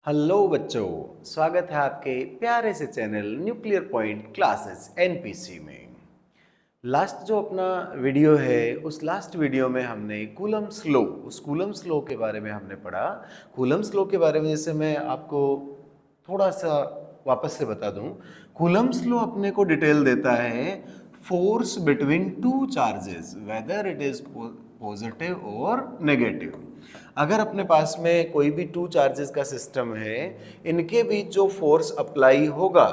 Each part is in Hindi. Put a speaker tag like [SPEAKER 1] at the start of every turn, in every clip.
[SPEAKER 1] हेलो बच्चों, स्वागत है आपके प्यारे से channel nuclear point classes NPC में। लास्ट जो अपना वीडियो है उस लास्ट वीडियो में हमने कूलम्ब्स लॉ, उस कूलम्ब्स लॉ के बारे में हमने पढ़ा। कूलम्ब्स लॉ के बारे में जैसे मैं आपको थोड़ा सा वापस से बता दूं, कूलम्ब्स लॉ अपने को डिटेल देता है force between two charges whether it is positive और नेगेटिव। अगर अपने पास में कोई भी टू चार्जेस का सिस्टम है, इनके बीच जो फोर्स अप्लाई होगा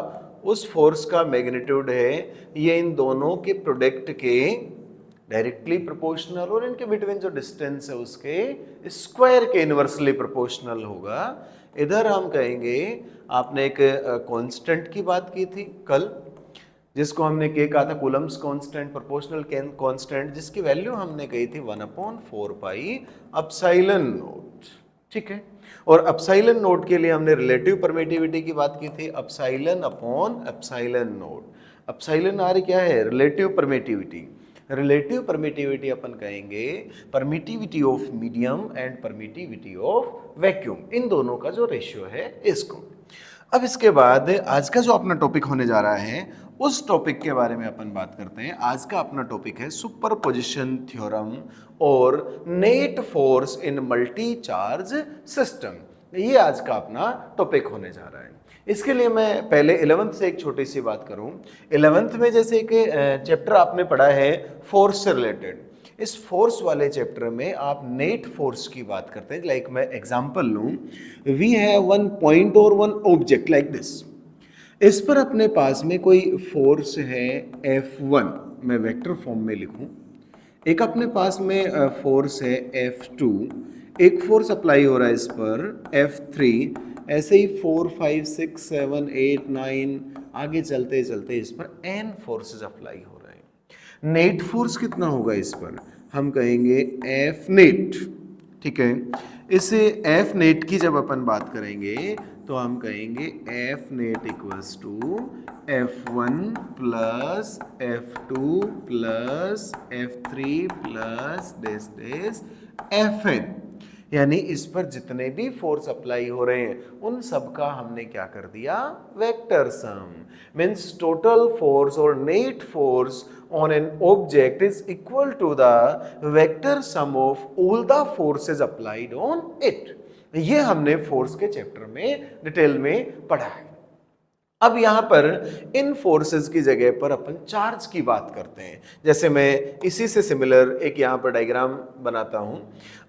[SPEAKER 1] उस फोर्स का मैग्नीट्यूड है ये इन दोनों के प्रोडक्ट के डायरेक्टली प्रोपोर्शनल और इनके बिटवीन जो डिस्टेंस है उसके स्क्वायर के इनवर्सली प्रोपोर्शनल होगा। इधर हम कहेंगे, आपने एक कांस्टेंट की बात की थी कल, जिसको हमने क्या कहा था, कूलम्ब्स कांस्टेंट, प्रोपोर्शनल कांस्टेंट, जिसकी वैल्यू हमने कही थी 1/4 पाई अपसाइलन नोट। ठीक है, और अपसाइलन नोट के लिए हमने रिलेटिव परमिटिविटी की बात की थी, epsilon upon epsilon naught. Epsilon R क्या है? Relative permittivity. रिलेटिव परमिटिविटी अपन कहेंगे permittivity of medium and permittivity of vacuum, इन दोनों का जो रेशियो है इसको। अब इसके बाद आज का जो अपना टॉपिक होने जा रहा है उस टॉपिक के बारे में अपन बात करते हैं। आज का अपना टॉपिक है सुपरपोजिशन थ्योरम और net force in multi charge system. ये आज का अपना टॉपिक होने जा रहा है। इसके लिए मैं पहले 11th से एक छोटी सी बात करूं। 11th में जैसे एक चैप्टर आपने पढ़ा है फोर्स से रिलेटेड, इस फोर्स वाले चैप्टर में आप नेट फोर्स की बात करते हैं। लाइक मैं एग्जांपल लूं, वी हैव वन पॉइंट और वन ऑब्जेक्ट लाइक दिस। इस पर अपने पास में कोई फोर्स है F1, मैं वेक्टर फॉर्म में लिखूं। एक अपने पास में फोर्स है F2, एक फोर्स अप्लाई हो रहा है इस पर F3, ऐसे ही 4 5 6 7 8 9 आगे चलते चलते इस पर n फोर्सेस अप्लाई हो रहे हैं। नेट फोर्स कितना होगा इस पर? हम कहेंगे F नेट। ठीक है, इसे F नेट की जब अपन बात करेंगे तो हम कहेंगे F net equals to F1 plus F2 plus F3 plus this Fn। यानी इस पर जितने भी फोर्स अप्लाई हो रहे हैं उन सब का हमने क्या कर दिया? Vector sum. Means total force और net force on an object is equal to the vector sum of all the forces applied on it। ये हमने फोर्स के चैप्टर में डिटेल में पढ़ा है। अब यहां पर इन फोर्सेस की जगह पर अपन चार्ज की बात करते हैं। जैसे मैं इसी से सिमिलर एक यहां पर डायग्राम बनाता हूं।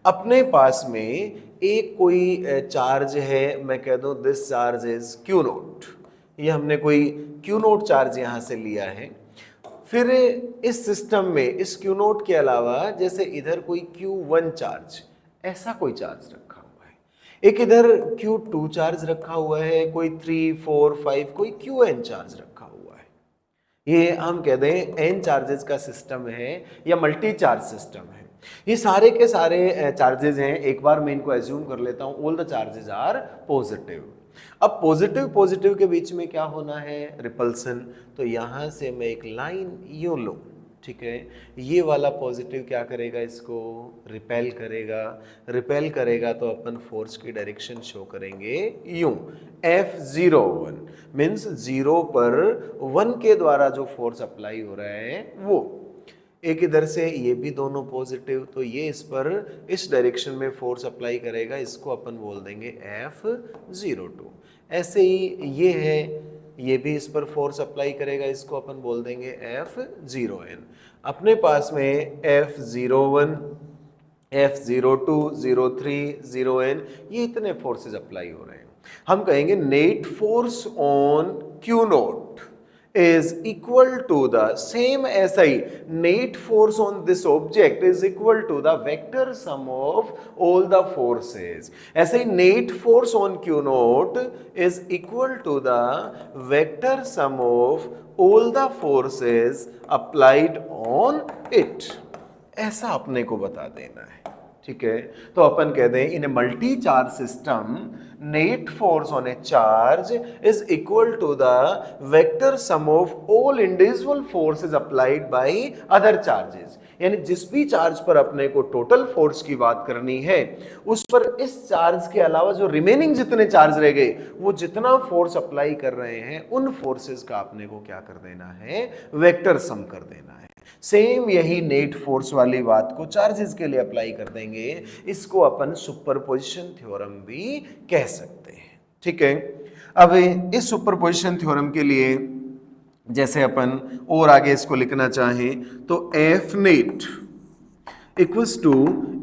[SPEAKER 1] अपने पास में एक कोई चार्ज है, मैं कह दूं this charge is Q note. ये हमने कोई क्यू नोट चार्ज यहां से लिया है। फिर इस सिस्टम में इस क्यू नोट के अलावा जैसे इधर कोई Q1 चार्ज, ऐसा कोई चार्ज रखा हुआ है, एक इधर Q2 चार्ज रखा हुआ है, कोई 3 4 5 कोई Qn चार्ज रखा हुआ है। ये हम कह दें n चार्जेस का सिस्टम है या मल्टी चार्ज सिस्टम है। ये सारे के सारे चार्जेस हैं। एक बार मैं इनको एज्यूम कर लेता हूं, all the charges are positive. अब पॉजिटिव पॉजिटिव के बीच में क्या होना है? रिपल्सन। तो यहां से मैं एक लाइन यूं लूं, ठीक है, ये वाला पॉजिटिव क्या करेगा? इसको रिपेल करेगा। रिपेल करेगा तो अपन फोर्स की डायरेक्शन शो करेंगे यूं, F01 मीन्स 0 पर 1 के द्वारा जो फोर्स अप्लाई हो रहा है वो। एक इधर से ये भी दोनों पॉजिटिव, तो ये इस पर इस डायरेक्शन में फोर्स अप्लाई करेगा, इसको अपन बोल देंगे F02। ऐसे ही ये है, ये भी इस पर फोर्स अप्लाई करेगा, इसको अपन बोल देंगे F0n। अपने पास में F01, F02, 03, 0n, ये इतने फोर्सेस अप्लाई हो रहे हैं। हम कहेंगे net force on Q note is equal to the same SI net force on this object is equal to the vector sum of all the forces। ऐसे ही net force on Q naught is equal to the vector sum of all the forces applied on it। ऐसा अपने को बता देना है। ठीक है, तो अपन कहते हैं in a multi charge system net force on a charge is equal to the vector sum of all individual forces applied by other charges. यानी जिस भी चार्ज पर अपने को टोटल फोर्स की बात करनी है उस पर इस चार्ज के अलावा जो रिमेनिंग जितने चार्ज रह गए वो जितना फोर्स अप्लाई कर रहे हैं उन फोर्सेस का अपने को क्या कर देना है, वेक्टर सम कर देना है। सेम यही नेट फोर्स वाली बात को चार्जेस के लिए अप्लाई कर देंगे। इसको अपन सुपरपोजिशन थ्योरम भी कह सकते हैं। ठीक है, अब इस सुपरपोजिशन थ्योरम के लिए जैसे अपन और आगे इसको लिखना चाहें तो F net equals to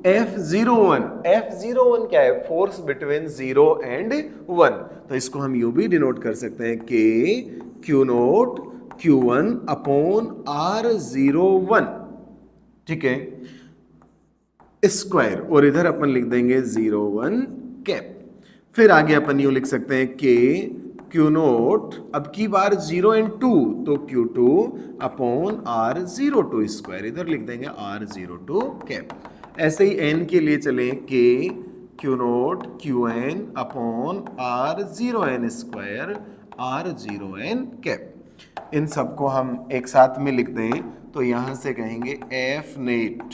[SPEAKER 1] F01। F01 क्या है, फोर्स बिटवीन 0 एंड 1। तो इसको हम यू भी डिनोट कर सकते हैं के Q note Q1 upon R01, ठीक है, स्क्वायर, और इधर अपन लिख देंगे 01 कैप। फिर आगे अपन यू लिख सकते हैं के क्यू नोट, अब की बार 0 एंड 2 तो Q2 अपॉन R02 स्क्वायर, इधर लिख देंगे R02 कैप। ऐसे ही n के लिए चले के Q naught QN upon R0n square R0n cap. इन सबको हम एक साथ में लिख दें तो यहां से कहेंगे एफ नेट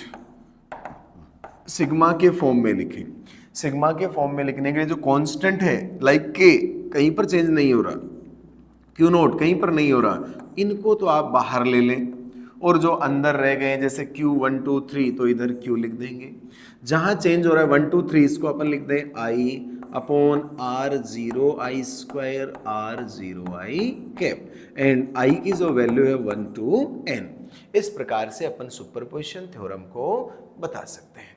[SPEAKER 1] सिग्मा के फॉर्म में लिखें। सिग्मा के फॉर्म में लिखने के लिए जो कांस्टेंट है लाइक के कहीं पर चेंज नहीं हो रहा, क्यू नोट कहीं पर नहीं हो रहा, इनको तो आप बाहर ले लें और जो अंदर रह गए जैसे Q1 2 3 तो इधर Q लिख देंगे। जहां चेंज हो रहा है 1 2 3 इसको अपन लिख दें I upon R0I square R0I cap, and I की जो वैल्यू है 1 to n। इस प्रकार से अपन सुपरपोजिशन थ्योरम को बता सकते हैं।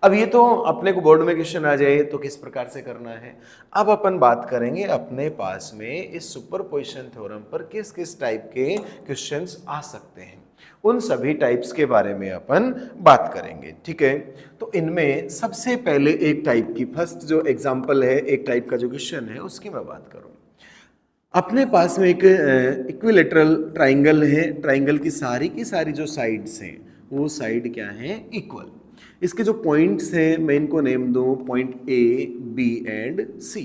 [SPEAKER 1] अब ये तो अपने को बोर्ड में क्वेश्चन आ जाए तो किस प्रकार से करना है। अब अपन बात करेंगे अपने पास में इस सुपरपोजिशन थ्योरम पर किस किस टाइप के क्वेश्चंस आ सकते हैं, उन सभी टाइप्स के बारे में अपन बात करेंगे। ठीक है, तो इनमें सबसे पहले एक टाइप की फर्स्ट जो एग्जांपल है, एक टाइप का जो क्वेश्चन है उसकी मैं बात करूं। अपने पास में एक इक्विलेटरल ट्राइंगल है, ट्राइंगल की सारी जो साइड्स हैं वो साइड क्या है, इक्वल। इसके जो पॉइंट्स हैं मैं इनको नेम दूं पॉइंट ए बी एंड सी।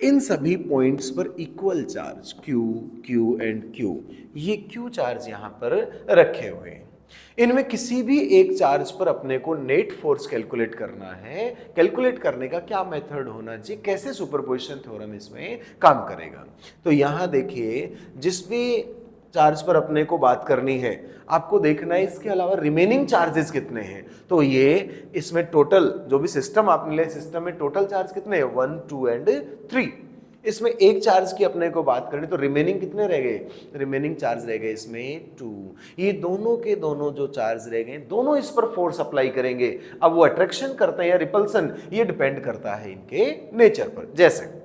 [SPEAKER 1] इन सभी पॉइंट्स पर equal charge Q Q and Q, ये Q चार्ज यहाँ पर रखे हुए हैं। इनमें किसी भी एक चार्ज पर अपने को नेट फोर्स कैलकुलेट करना है। कैलकुलेट करने का क्या मेथड होना चाहिए, कैसे सुपरपोजिशन थ्योरम इसमें काम करेगा। तो यहाँ देखिए जिस भी चार्ज पर अपने को बात करनी है आपको देखना है इसके अलावा रिमेनिंग चार्जेस कितने हैं। तो ये इसमें टोटल जो भी सिस्टम आपने लिया, सिस्टम में टोटल चार्ज कितने हैं 1 2 एंड 3। इसमें एक चार्ज की अपने को बात करें तो रिमेनिंग कितने रह गए, रिमेनिंग चार्ज रह गए इसमें 2। ये दोनों के दोनों जो चार्ज रह गए दोनों इस पर फोर्स अप्लाई करेंगे। अब वो अट्रैक्शन करते हैं या रिपल्सन ये डिपेंड करता है इनके नेचर पर। जैसे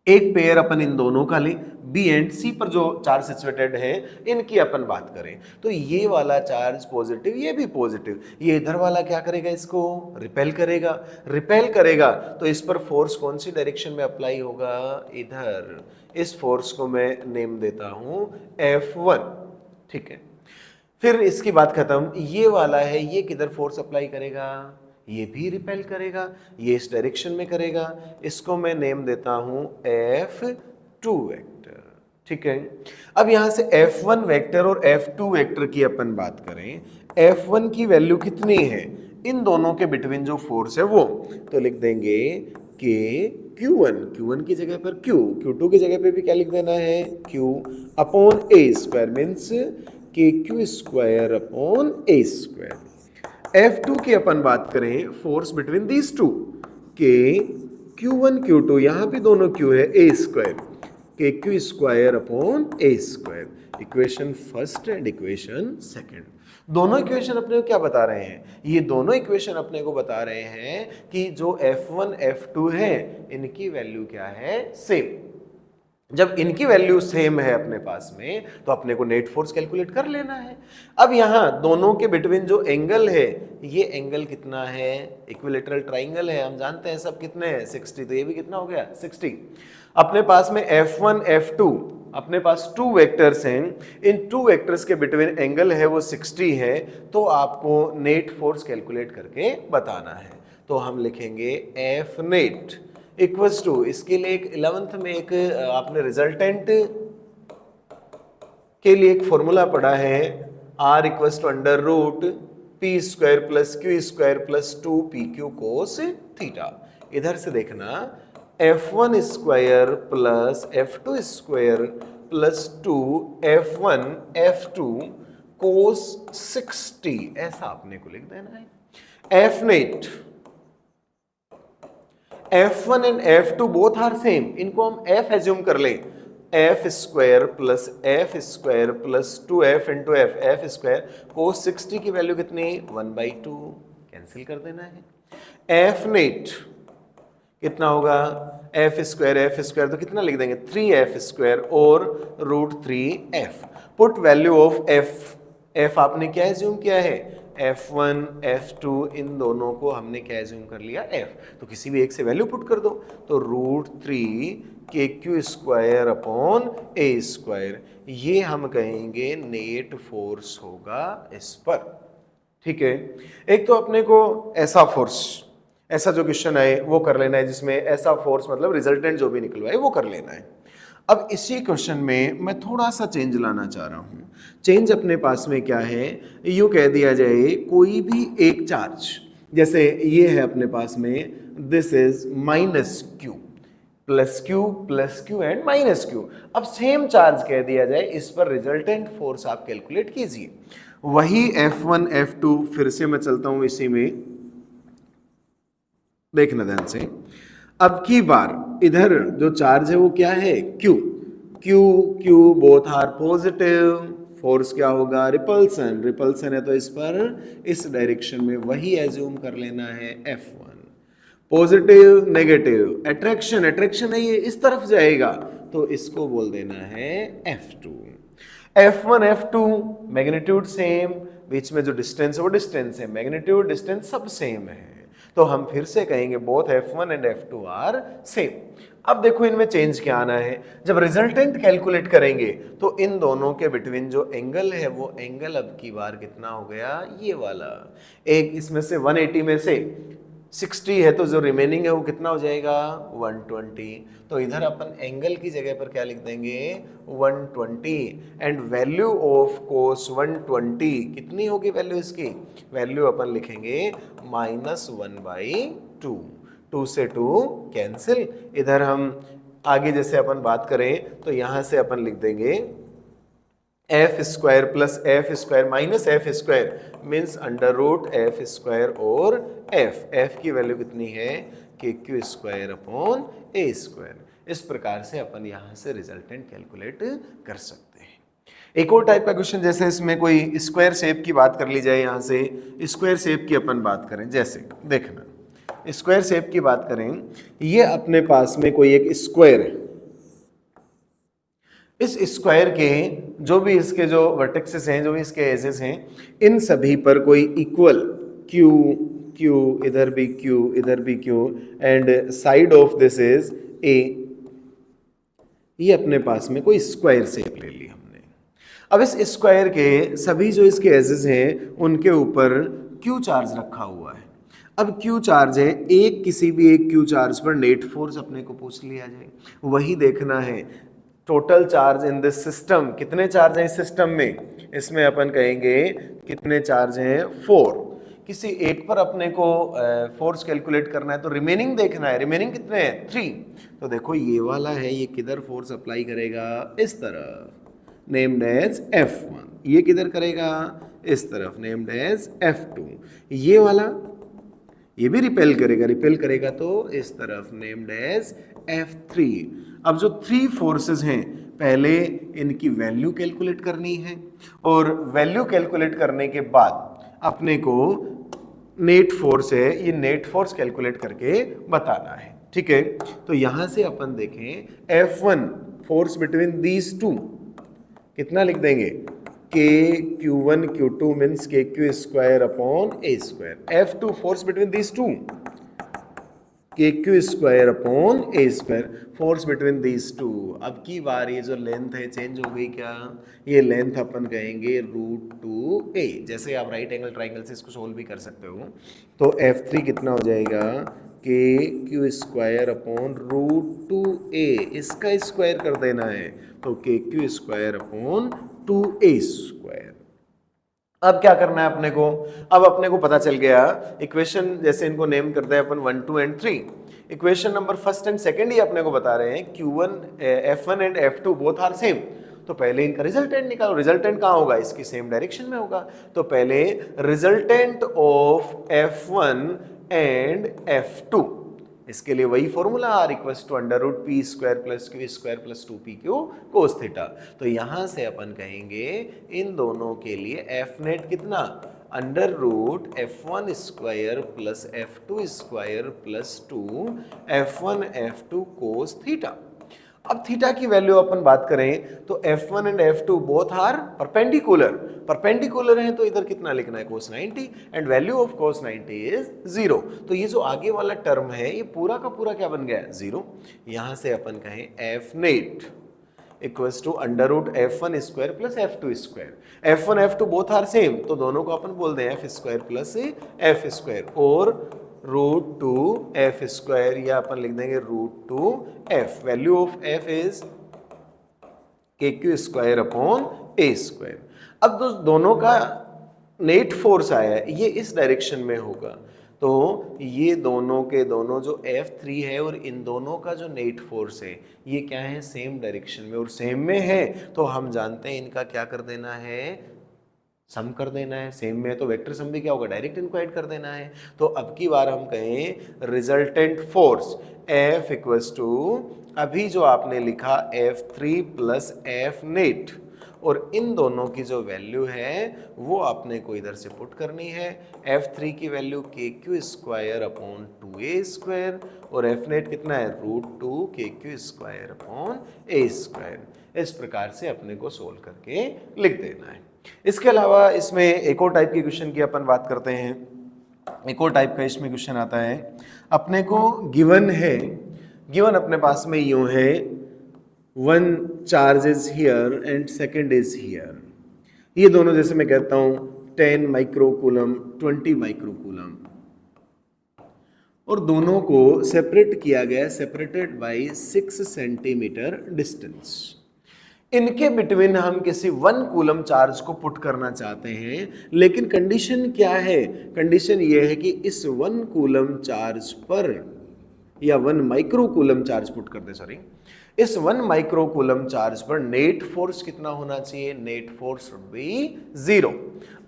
[SPEAKER 1] एक पेयर अपन इन दोनों का लें, बी एंड सी पर जो चार्ज सिचुएटेड है इनकी अपन बात करें तो ये वाला चार्ज पॉजिटिव, ये भी पॉजिटिव, ये इधर वाला क्या करेगा, इसको रिपेल करेगा। रिपेल करेगा तो इस पर फोर्स कौन सी डायरेक्शन में अप्लाई होगा, इधर। इस फोर्स को मैं नेम देता हूं F1। ठीक है, फिर इसकी बात खत्म। ये वाला है, ये किधर फोर्स अप्लाई करेगा, ये भी रिपेल करेगा, ये इस डायरेक्शन में करेगा। इसको मैं नेम देता हूं F2 वेक्टर। ठीक है, अब यहां से F1 वेक्टर और F2 वेक्टर की अपन बात करें, F1 की वैल्यू कितनी है, इन दोनों के बिटवीन जो फोर्स है वो, तो लिख देंगे कि Q1 की जगह पर Q, Q2 की जगह पे भी क्या लिख देना है Q upon A square, means के Q square upon A square. F2 की अपन बात करें force between these two, k Q1 Q2, यहां भी दोनों Q है A स्क्वायर, के Q square upon A square. Equation first and equation second, दोनों इक्वेशन अपने को क्या बता रहे हैं, ये दोनों इक्वेशन अपने को बता रहे हैं कि जो F1 F2 है इनकी वैल्यू क्या है, सेम। जब इनकी वैल्यू सेम है अपने पास में तो अपने को नेट फोर्स कैलकुलेट कर लेना है। अब यहां दोनों के बिटवीन जो एंगल है, ये एंगल कितना है, इक्विलेटरल ट्राइंगल है, हम जानते हैं सब कितने हैं 60, तो ये भी कितना हो गया 60। अपने पास में F1 F2, अपने पास 2 वेक्टर्स हैं, इन 2 वेक्टर्स के बिटवीन एंगल है वो 60 है, तो आपको नेट फोर्स कैलकुलेट करके बताना है। तो हम लिखेंगे F नेट इक्वल्स टू, इसके लिए एक 11th में एक आपने रिजल्टेंट के लिए एक फॉर्मूला पढ़ा है, R equals to under root p square plus q square plus 2pq cos theta. इधर से देखना f1 square plus f2 square plus 2f1 f2 cos 60, ऐसा आपने को लिख देना है। f net f1 and f2 both are same, इनको हम f एज्यूम कर लें। f square plus f square plus 2f into f square cos 60 की वैल्यू कितनी 1/2, कैंसिल कर देना है। f नेट कितना होगा f स्क्वायर तो कितना लिख देंगे 3f स्क्वायर और √3f। Put value of f आपने क्या एज्यूम किया है f1 f2, इन दोनों को हमने क्या एज्यूम कर लिया f, तो किसी भी एक से वैल्यू पुट कर दो, तो √3kq square upon a square, ये हम कहेंगे नेट फोर्स होगा इस पर। ठीक है, एक तो अपने को ऐसा फोर्स, ऐसा जो क्वेश्चन है वो कर लेना है जिसमें ऐसा फोर्स मतलब रिजल्टेंट जो भी निकलवाए वो कर लेना है। अब इसी क्वेश्चन में मैं थोड़ा सा चेंज लाना चाह रहा हूं। चेंज अपने पास में क्या है, यूं कह दिया जाए कोई भी एक चार्ज, जैसे ये है अपने पास में, this is -q plus Q and -q। अब सेम चार्ज कह दिया जाए, इस पर रिजल्टेंट फोर्स आप कैलकुलेट कीजिए। वही F1 F2, फिर से मैं चलता हूं इसी में, देखना ध्यान से। अब की बार इधर जो चार्ज है वो क्या है Q, Q both are positive, force क्या होगा रिपल्सन है, तो इस पर इस डायरेक्शन में वही एज्यूम कर लेना है F1। पॉजिटिव नेगेटिव अट्रैक्शन है, ये इस तरफ जाएगा तो इसको बोल देना है F2। F1 F2 magnitude same, बीच में जो डिस्टेंस है वो डिस्टेंस है, मैग्नीट्यूड डिस्टेंस सब सेम है, तो हम फिर से कहेंगे both F1 and F2 are same. अब देखो इनमें चेंज क्या आना है, जब रिजल्टेंट कैलकुलेट करेंगे तो इन दोनों के बिटवीन जो एंगल है वो एंगल अब की बार कितना हो गया, ये वाला। एक इसमें से 180 में से 60 है तो जो रिमेनिंग है वो कितना हो जाएगा 120, तो इधर अपन एंगल की जगह पर क्या लिख देंगे 120, एंड वैल्यू ऑफ कोस 120 कितनी होगी वैल्यू इसकी, वैल्यू अपन लिखेंगे -1/2, 2 से 2 कैंसिल। इधर हम आगे जैसे अपन बात करें तो यहां से अपन लिख देंगे f square plus f square minus f square means √f square और f की वैल्यू कितनी है kq square upon a square. इस प्रकार से अपन यहां से रिजल्टेंट कैलकुलेट कर सकते हैं। एक और टाइप का क्वेश्चन, जैसे इसमें कोई स्क्वायर शेप की बात कर ली जाए, यहां से स्क्वायर शेप की अपन बात करें, जैसे देखना स्क्वायर शेप की बात करें, ये अपने पास में कोई एक स्क्वायर है, इस स्क्वायर के जो भी इसके जो वर्टेक्सेस हैं, जो भी इसके एजेस हैं, इन सभी पर कोई इक्वल Q इधर भी Q इधर भी Q and side of this is A, ये अपने पास में कोई स्क्वायर शेप ले ली हमने। अब इस स्क्वायर के सभी जो इसके एजेस हैं उनके ऊपर Q चार्ज रखा हुआ है। अब Q चार्ज है, एक किसी भी एक Q चार्ज पर नेट फोर्स अपने को पूछ लिया जाए, वही देखना है। Total charge in this system, कितने चार्ज हैं इस सिस्टम में, इसमें अपन कहेंगे कितने चार्ज हैं 4। किसी एक पर अपने को फोर्स कैलकुलेट करना है तो रिमेनिंग देखना है, रिमेनिंग कितने हैं 3, तो देखो ये वाला है, ये किधर फोर्स अप्लाई करेगा इस तरफ नेम्ड एज F1, ये किधर करेगा इस तरफ नेम्ड एज F2, ये वाला ये भी रिपेल करेगा तो इस तरफ नेम्ड एज F3। अब जो 3 फोर्सेस हैं पहले इनकी वैल्यू कैलकुलेट करनी है, और वैल्यू कैलकुलेट करने के बाद अपने को नेट फोर्स है, ये नेट फोर्स कैलकुलेट करके बताना है। ठीक है, तो यहां से अपन देखें F1 force between these two कितना लिख देंगे KQ1 Q2 means KQ square upon A square. F2 force between these two KQ square upon A square, force between these two. अब की बार ये जो लेंथ है चेंज हो गई क्या, ये लेंथ अपन कहेंगे √2a, जैसे आप राइट एंगल ट्राइंगल से इसको सोल्व भी कर सकते हो, तो F3 कितना हो जाएगा KQ स्क्वायर अपॉन √2a, इसका स्क्वायर कर देना है तो KQ square upon 2a square. अब क्या करना है अपने को, अब अपने को पता चल गया इक्वेशन, जैसे इनको नेम करते हैं अपन 1 2 and 3। Equation number first and second ही अपने को बता रहे हैं Q1 F1 and F2 both are same. तो पहले इनका रिजल्टेंट निकालो। रिजल्टेंट कहाँ होगा, इसकी सेम डायरेक्शन में होगा। तो पहले resultant of F1 and F2, इसके लिए वही formula R equals to under root p square plus q square plus 2pq cos theta. तो यहां से अपन कहेंगे इन दोनों के लिए एफ नेट कितना, under root F1 square plus F2 square plus 2 F1 F2 cos theta. अब थीटा की वैल्यू अपन बात करें तो F1 and F2 both are perpendicular. Perpendicular है तो इधर कितना लिखना है, cos 90, and value of cos 90 is 0। तो ये जो आगे वाला टर्म है ये पूरा का पूरा क्या बन गया, 0। यहां से अपन कहें F net equals to under root F1 square plus F2 square. F1 F2 both are same, तो दोनों को अपन बोल दें F square plus F square, और रूट टू एफ स्क्वायर, या अपन लिख देंगे root two F. Value of F is k q square upon a square. अब दोनों का नेट फोर्स आया है, ये इस डायरेक्शन में होगा। तो ये दोनों के दोनों जो F3 है और इन दोनों का जो नेट फोर्स है ये क्या है, सेम डायरेक्शन में, और सेम में है तो हम जानते हैं इनका क्या कर देना है, सम कर देना है। सेम में तो वेक्टर सम भी क्या होगा, डायरेक्ट इनको ऐड कर देना है। तो अब की बार हम कहें resultant force F equals to, अभी जो आपने लिखा F3 प्लस F नेट, और इन दोनों की जो वैल्यू है वो आपने को इधर से पुट करनी है। F3 की वैल्यू के q square upon 2a square, और F नेट कितना है, रूट टू के q square upon a square. इस प्रकार से अपने को सोल्व करके लिख देना है। इसके अलावा इसमें एक और टाइप के क्वेश्चन की अपन बात करते हैं। एक और टाइप का इसमें क्वेश्चन आता है, अपने को गिवन है, गिवन अपने पास में यूं है, one charge is here and second is here. ये दोनों जैसे मैं कहता हूं 10 माइक्रोकूलम 20 माइक्रोकूलम, और दोनों को सेपरेट किया गया, सेपरेटेड बाय 6 सेंटीमीटर डिस्टेंस। इनके बिटवीन हम किसी 1 कूलम चार्ज को पुट करना चाहते हैं, लेकिन कंडीशन क्या है, कंडीशन ये है कि इस 1 कूलम चार्ज पर, या 1 माइक्रो कूलम चार्ज पुट करते, सॉरी, इस 1 माइक्रो कूलम चार्ज पर नेट फोर्स कितना होना चाहिए, नेट फोर्स शुड बी 0।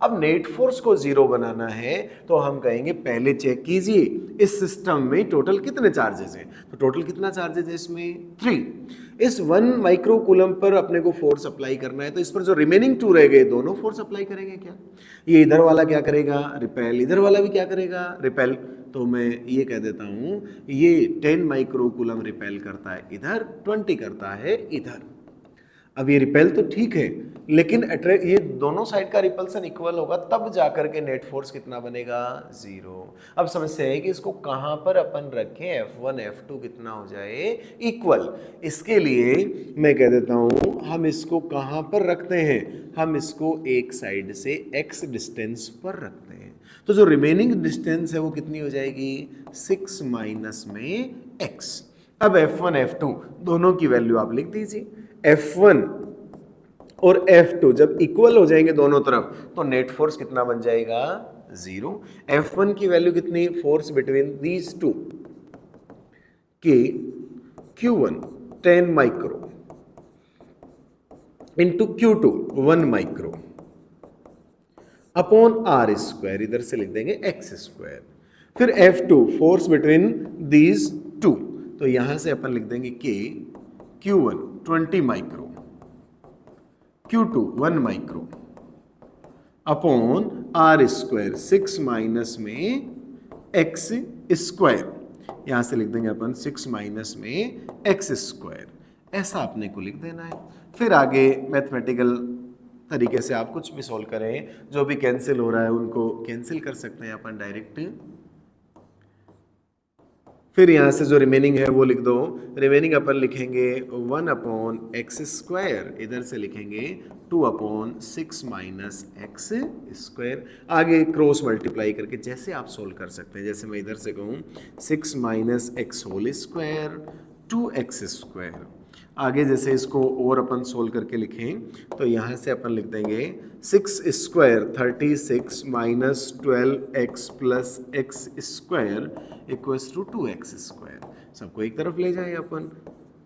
[SPEAKER 1] अब नेट फोर्स को 0 बनाना है तो हम कहेंगे पहले चेक कीजिए इस सिस्टम में टोटल कितने चार्जेस हैं। तो टोटल कितना चार्जेस है इसमें, 3। इस 1 माइक्रो कूलम पर अपने को फोर्स अप्लाई करना है, तो इस पर जो रिमेनिंग 2 रह गए दोनों फोर्स अप्लाई करेंगे क्या, ये इधर वाला क्या करेगा, रिपेल, इधर वाला भी क्या करेगा, रिपेल। तो मैं ये कह देता हूं ये 10 माइक्रो कूलम रिपेल करता है इधर, 20 करता है इधर। अब ये रिपेल तो ठीक है, लेकिन ये दोनों साइड का रिपल्सन इक्वल होगा तब जाकर के नेट फोर्स कितना बनेगा, 0। अब समस्या है कि इसको कहां पर अपन रखें, F1 F2 कितना हो जाए, इक्वल। इसके लिए मैं कह देता हूं हम इसको कहां पर रखते हैं, हम इसको एक साइड से x डिस्टेंस पर रखते हैं। तो जो रिमेनिंग डिस्टेंस है वो कितनी हो जाएगी, 6 माइनस में x। अब F1 F2 दोनों की वैल्यू आप लिख दीजिए। F1 और F2 जब इक्वल हो जाएंगे दोनों तरफ तो नेट फोर्स कितना बन जाएगा, 0। F1 की वैल्यू कितनी, force between these two k Q1 10 micro into Q2 1 micro upon r square, इधर से लिख देंगे x स्क्वायर। फिर F2 force between these two, तो यहां से अपन लिख देंगे k Q1 20 micro Q2 1 micro upon r square 6 minus में x स्क्वायर, यहां से लिख देंगे अपन 6 माइनस में x स्क्वायर। ऐसा अपने को लिख देना है। फिर आगे मैथमेटिकल तरीके से आप कुछ भी सॉल्व करें, जो भी कैंसिल हो रहा है उनको कैंसिल कर सकते हैं अपन डायरेक्ट। फिर यहाँ से जो रिमेनिंग है वो लिख दो। रिमेनिंग अपन लिखेंगे 1 अपॉन एक्स स्क्वायर, इधर से लिखेंगे 2 अपॉन 6 माइनस एक्स स्क्वायर। आगे क्रॉस मल्टीप्लाई करके जैसे आप सोल्व कर सकते हैं, जैसे मैं इधर से कहूँ 6 minus x whole square 2x square. आगे जैसे इसको और अपन सोल्व करके लिखें तो यहाँ से अपन लिख देंगे 6 square 36 minus 12x plus x square equals to 2x square. सबको एक तरफ ले जाएं अपन,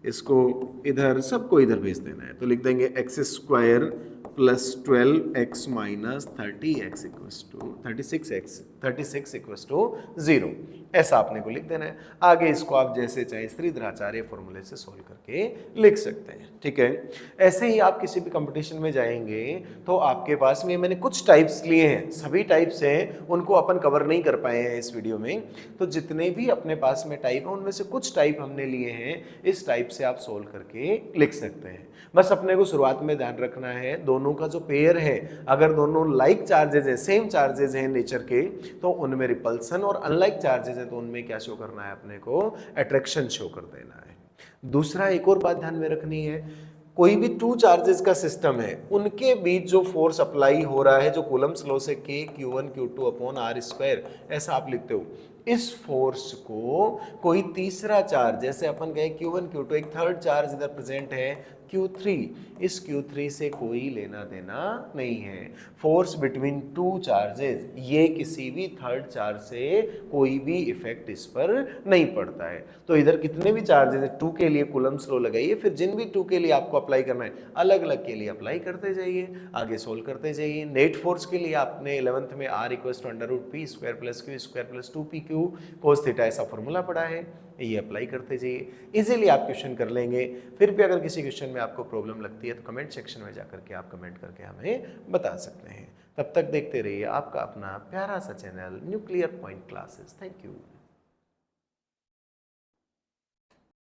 [SPEAKER 1] इसको इधर सबको इधर भेज देना है, तो लिख देंगे x square plus 12x minus 30x equals to 36 equals to 0, ऐसा आपने को लिख देना है। आगे इसको आप जैसे चाहे श्रीधराचार्य फॉर्मूले से सोल्व करके लिख सकते हैं, ठीक है। ऐसे ही आप किसी भी कंपटीशन में जाएंगे तो आपके पास में मैंने कुछ टाइप्स लिए हैं, सभी टाइप्स हैं, उनको अपन कवर नहीं कर पाए हैं इस वीडियो में, तो जितने भी अपने पास में टाइप हैं उनमें से कुछ टाइप हमने लिए हैं, इस टाइप से आप सोल्व करके लिख सकते हैं। बस अपने को शुरुआत में ध्यान रखना है दोनों का जो पेयर है, अगर दोनों लाइक चार्जेज है, सेम चार्जेज हैं नेचर के, तो उनमें रिपल्सन, और अनलाइक चार्जेज है तो उनमें क्या शो करना है अपने को, अट्रैक्शन शो कर देना है। दूसरा एक और बात ध्यान में रखनी है, कोई भी टू चार्जेस का सिस्टम है उनके बीच जो फोर्स अप्लाई हो रहा है, जो कूलम्स लॉ से K Q1 Q2 upon R square ऐसा आप लिखते हो, इस फोर्स को कोई तीसरा चार्ज, जैसे अपन कहे Q1 Q2, एक थर्ड चार्ज इधर प्रेजेंट है Q3, इस Q3 से कोई लेना देना नहीं है। फोर्स बिटवीन टू चार्जेस, ये किसी भी थर्ड चार्ज से कोई भी इफेक्ट इस पर नहीं पड़ता है। तो इधर कितने भी चार्जेस है, टू के लिए कूलम्स लॉ लगाइए, फिर जिन भी टू के लिए आपको अप्लाई करना है अलग अलग के लिए अप्लाई करते जाइए, आगे सोल्व करते जाइए। नेट फोर्स के लिए आपने 11th में R equals to under root p square plus q square plus 2pq cos theta ऐसा फॉर्मूला पड़ा है, ये अप्लाई करते जाइए, इजीली आप क्वेश्चन कर लेंगे। फिर भी अगर किसी क्वेश्चन में आपको प्रॉब्लम लगती है तो कमेंट सेक्शन में जाकर के आप कमेंट करके हमें बता सकते हैं। तब तक देखते रहिए आपका अपना प्यारा सा channel nuclear point classes. Thank you.